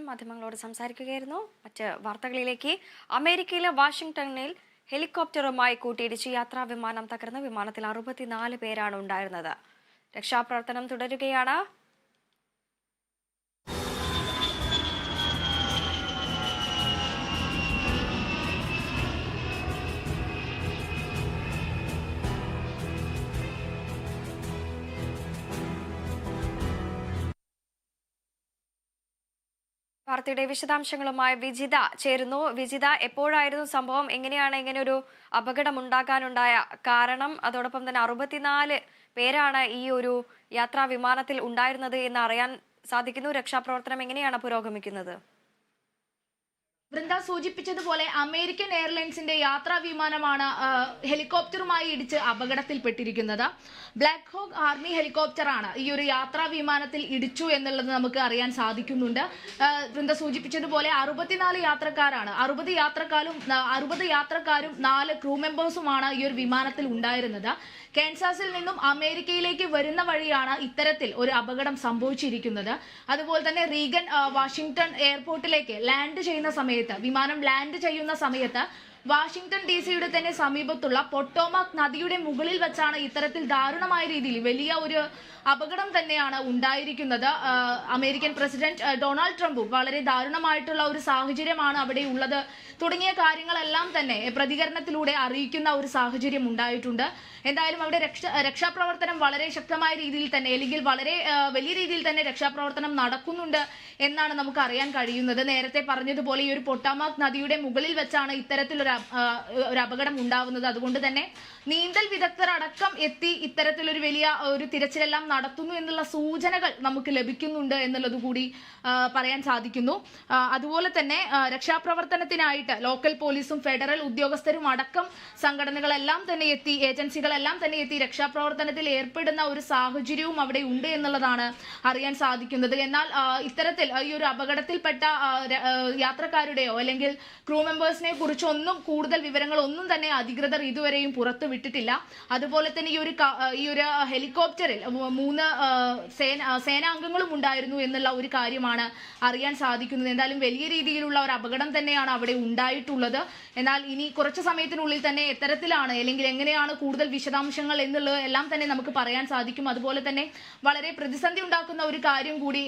മാധ്യമങ്ങളോട് സംസാരിക്കുകയായിരുന്നു. മറ്റ് വാർത്തകളിലേക്ക്. അമേരിക്കയിലെ വാഷിംഗ്ടണിൽ ഹെലികോപ്റ്ററുമായി കൂട്ടിയിടിച്ച് യാത്രാ വിമാനം തകർന്ന് വിമാനത്തിൽ 64 പേരാണ് ഉണ്ടായിരുന്നത്. രക്ഷാപ്രവർത്തനം തുടരുകയാണ്. വാർത്തയുടെ വിശദാംശങ്ങളുമായി വിജിത ചേരുന്നു. വിജിത, എപ്പോഴായിരുന്നു സംഭവം? എങ്ങനെയാണ് ഇങ്ങനെ ഒരു അപകടം ഉണ്ടാകാനുണ്ടായ കാരണം? അതോടൊപ്പം തന്നെ 64 പേരാണ് ഈ ഒരു യാത്രാ വിമാനത്തിൽ ഉണ്ടായിരുന്നത് എന്ന് അറിയാൻ സാധിക്കുന്നു. രക്ഷാപ്രവർത്തനം എങ്ങനെയാണ് പുരോഗമിക്കുന്നത്? വൃന്ദ സൂചിപ്പിച്ചതുപോലെ അമേരിക്കൻ എയർലൈൻസിന്റെ യാത്രാ വിമാനമാണ് ഹെലികോപ്റ്ററുമായി ഇടിച്ച് അപകടത്തിൽപ്പെട്ടിരിക്കുന്നത്. ബ്ലാക്ക് ഹോക്ക് ആർമി ഹെലികോപ്റ്ററാണ് ഈ ഒരു യാത്രാ വിമാനത്തിൽ ഇടിച്ചു എന്നുള്ളത് നമുക്ക് അറിയാൻ സാധിക്കുന്നുണ്ട്. വൃന്ദ സൂചിപ്പിച്ചതുപോലെ 64 യാത്രക്കാരാണ്. 60 യാത്രക്കാരും 4 ക്രൂ മെമ്പേഴ്സുമാണ് ഈ ഒരു വിമാനത്തിൽ ഉണ്ടായിരുന്നത്. കാൻസാസിൽ നിന്നും അമേരിക്കയിലേക്ക് വരുന്ന വഴിയാണ് ഇത്തരത്തിൽ ഒരു അപകടം സംഭവിച്ചിരിക്കുന്നത്. അതുപോലെ തന്നെ റീഗൻ വാഷിംഗ്ടൺ എയർപോർട്ടിലേക്ക് വിമാനം ലാൻഡ് ചെയ്യുന്ന സമയത്ത് വാഷിംഗ്ടൺ DC-യുടെ തന്നെ സമീപത്തുള്ള പൊട്ടോമാക് നദിയുടെ മുകളിൽ വെച്ചാണ് ഇത്തരത്തിൽ ദാരുണമായ രീതിയിൽ വലിയ ഒരു അപകടം തന്നെയാണ് ഉണ്ടായിരിക്കുന്നത്. അമേരിക്കൻ പ്രസിഡന്റ് ഡൊണാൾഡ് ട്രംപും വളരെ ദാരുണമായിട്ടുള്ള ഒരു സാഹചര്യമാണ് അവിടെ ഉള്ളത് തുടങ്ങിയ കാര്യങ്ങളെല്ലാം തന്നെ പ്രതികരണത്തിലൂടെ അറിയിക്കുന്ന ഒരു സാഹചര്യം ഉണ്ടായിട്ടുണ്ട്. എന്തായാലും അവിടെ രക്ഷാപ്രവർത്തനം വളരെ ശക്തമായ രീതിയിൽ തന്നെ അല്ലെങ്കിൽ വളരെ വലിയ രീതിയിൽ തന്നെ രക്ഷാപ്രവർത്തനം നടക്കുന്നുണ്ട് എന്നാണ് നമുക്ക് അറിയാൻ കഴിയുന്നത്. നേരത്തെ പറഞ്ഞതുപോലെ ഈ ഒരു പൊട്ടോമാക് നദിയുടെ മുകളിൽ വെച്ചാണ് ഇത്തരത്തിലൊരു അപകടം ഉണ്ടാവുന്നത്. അതുകൊണ്ട് തന്നെ നീന്തൽ വിദഗ്ധർ അടക്കം എത്തി ഇത്തരത്തിലൊരു വലിയ ഒരു തിരച്ചിലെല്ലാം നടത്തുന്നു എന്നുള്ള സൂചനകൾ നമുക്ക് ലഭിക്കുന്നുണ്ട് എന്നുള്ളത് കൂടി പറയാൻ സാധിക്കുന്നു. അതുപോലെ തന്നെ രക്ഷാപ്രവർത്തനത്തിനായിട്ട് ലോക്കൽ പോലീസും ഫെഡറൽ ഉദ്യോഗസ്ഥരും അടക്കം സംഘടനകളെല്ലാം തന്നെ എത്തി, ഏജൻസികളെല്ലാം തന്നെ എത്തി രക്ഷാപ്രവർത്തനത്തിൽ ഏർപ്പെടുന്ന ഒരു സാഹചര്യവും അവിടെ ഉണ്ട് എന്നുള്ളതാണ് അറിയാൻ സാധിക്കുന്നത്. എന്നാൽ ഇത്തരത്തിൽ ഈ ഒരു അപകടത്തിൽപ്പെട്ട യാത്രക്കാരുടെയോ അല്ലെങ്കിൽ ക്രൂ മെമ്പേഴ്സിനെ കുറിച്ചൊന്നും കൂടുതൽ വിവരങ്ങളൊന്നും തന്നെ അധികൃതർ ഇതുവരെയും പുറത്തു വിട്ടിട്ടില്ല. അതുപോലെ തന്നെ ഈ ഒരു ഹെലികോപ്റ്ററിൽ 3 സേനാംഗങ്ങളും ഉണ്ടായിരുന്നു എന്നുള്ള ഒരു കാര്യമാണ് അറിയാൻ സാധിക്കുന്നത്. എന്തായാലും വലിയ രീതിയിലുള്ള ഒരു അപകടം തന്നെയാണ് അവിടെ ഉണ്ടായിട്ടുള്ളത്. എന്നാൽ ഇനി കുറച്ച് സമയത്തിനുള്ളിൽ തന്നെ എത്തരത്തിലാണ് അല്ലെങ്കിൽ എങ്ങനെയാണ് കൂടുതൽ വിശദാംശങ്ങൾ എന്നുള്ളത് എല്ലാം തന്നെ നമുക്ക് പറയാൻ സാധിക്കും. അതുപോലെ തന്നെ വളരെ പ്രതിസന്ധി ഉണ്ടാക്കുന്ന ഒരു കാര്യം കൂടി,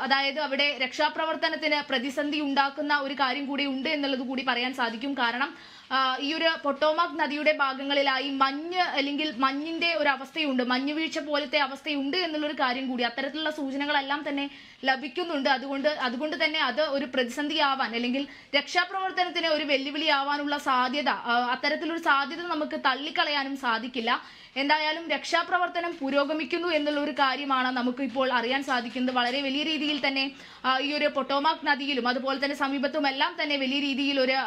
അതായത് അവിടെ രക്ഷാപ്രവർത്തനത്തിന് പ്രതിസന്ധി ഉണ്ടാക്കുന്ന ഒരു കാര്യം കൂടി ഉണ്ട് എന്നുള്ളത് കൂടി പറയാൻ സാധിക്കും. കാരണം ഈ ഒരു പൊട്ടോമാക് നദിയുടെ ഭാഗങ്ങളിലായി മഞ്ഞ് അല്ലെങ്കിൽ മഞ്ഞിന്റെ ഒരു അവസ്ഥയുണ്ട്, മഞ്ഞുവീഴ്ച പോലത്തെ അവസ്ഥയുണ്ട് എന്നുള്ളൊരു കാര്യം കൂടി അത്തരത്തിലുള്ള സൂചനകളെല്ലാം തന്നെ ലഭിക്കുന്നുണ്ട്. അതുകൊണ്ട് തന്നെ അത് ഒരു പ്രതിസന്ധിയാവാൻ അല്ലെങ്കിൽ രക്ഷാപ്രവർത്തനത്തിന് ഒരു വെല്ലുവിളിയാവാനുള്ള സാധ്യത, അത്തരത്തിലൊരു സാധ്യത നമുക്ക് തള്ളിക്കളയാനും സാധിക്കില്ല. എന്തായാലും രക്ഷാപ്രവർത്തനം പുരോഗമിക്കുന്നു എന്നുള്ള ഒരു കാര്യമാണ് നമുക്ക് ഇപ്പോൾ അറിയാൻ സാധിക്കുന്നത്. വളരെ വലിയ രീതിയിൽ തന്നെ ഈ ഒരു പൊട്ടോമാക് നദിയിലും അതുപോലെ തന്നെ സമീപത്തും എല്ലാം തന്നെ വലിയ രീതിയിൽ ഒരു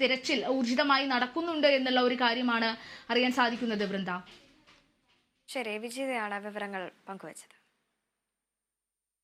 തിരച്ചിൽ ഊർജിതമായി നടക്കുന്നുണ്ട് എന്നുള്ള ഒരു കാര്യമാണ് അറിയാൻ സാധിക്കുന്നത്. വൃന്ദ. ശരി, വിജയയാണ് വിവരങ്ങൾ പങ്കുവച്ചത്.